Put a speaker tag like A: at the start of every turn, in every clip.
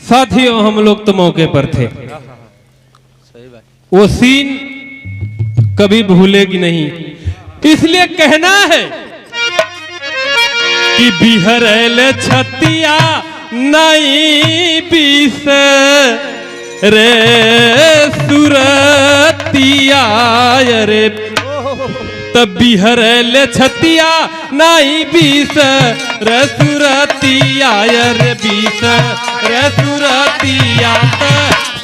A: साथियों हम लोग तो मौके पर थे, वो सीन कभी भूलेगी नहीं, इसलिए कहना है कि बिहरल छतिया नहीं बीस रे सुरतिया रे, तब बिहरल छतिया नहीं बीस रे सुरतिया रे, बीस रे सुरतिया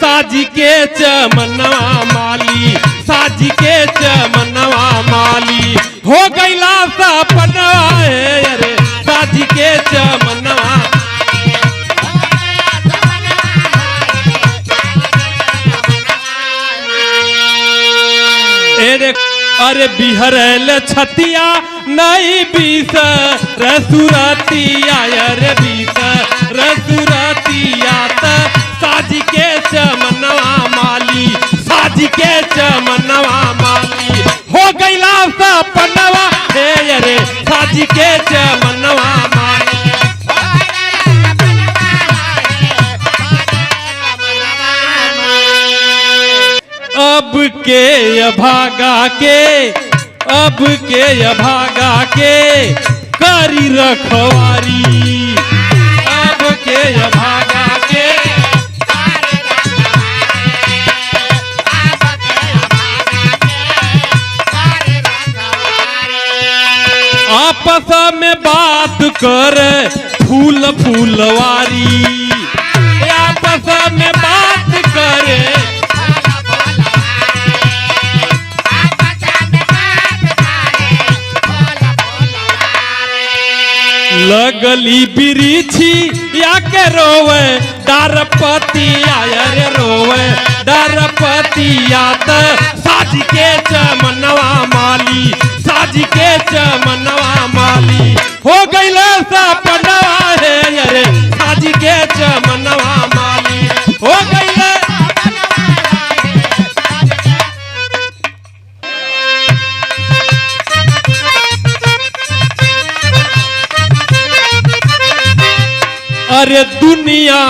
A: साजी के चमनवा माली, साजी के चमनवा माली हो गईला सपनवा रे, साजी के चमनवा। अरे बिहरल छतिया नहीं बीस रे सुरतिया रे, बीस रे सुरतिया साजी के चमनवा माली, साजी के चमनवा माली हो गईला सपनवा रे, साजी के चमनवा माली। अब के अभागा के, अब के अभागा के करी रखवारी, अब के अभागा के आपस में बात करे फूल फूलवारी, आपस में बात करे लगली बिरीछी या के रोवे डरपति रे, रोवे डरपति साजी के चमनवा माली, साजी के चमनवा माली हो गईला सपनवा रे, साजी के चमनवा माली हो गईला। अरे दुनिया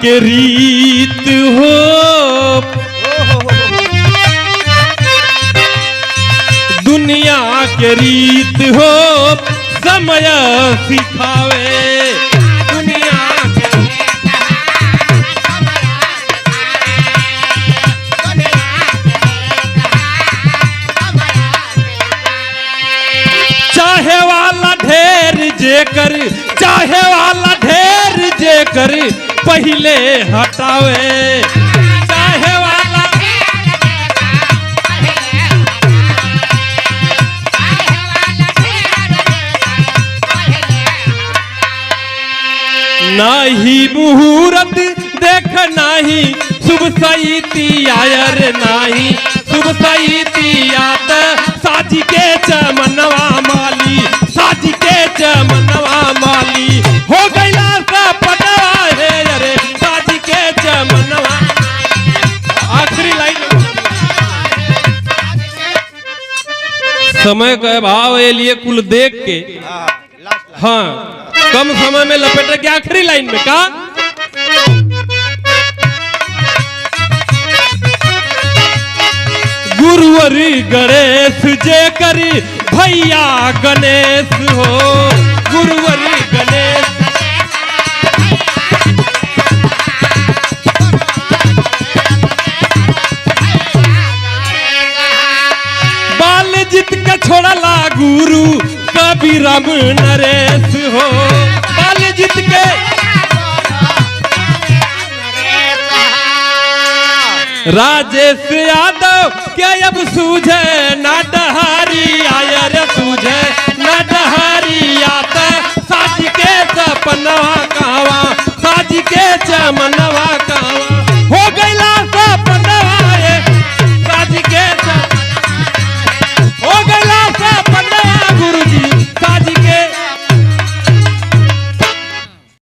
A: के रीत हो, दुनिया के रीत हो समय सिखावे, दुनिया के चाहे वाला ढेर जेकर, चाहे वाला ढेर जेकर पहले हटावे, चाहे वाला नाही मुहूर्त देख, नाही शुभ सईतिया रे, नाही शुभ सईतिया साजी के चमनवा माली, साजी के चमनवा माली हो गईला सपनवा रे, साजी के चमनवा। आखिरी लाइन समय का भाव ये लिए कुल देख के, हाँ कम समय में लपेट के आखिरी लाइन में का गुरुवर गणेश जे करी भैया गणेश हो, गुरुवर गणेश बाल जीत के छोड़ला गुरु कभी राम नरेश हो, बाल जीत के राजेश यादव क्या अब सूझे ना डहारी आयर, सूझे ना डहारी आता साजी के सपनवा कहवा, साजी के चमनवा।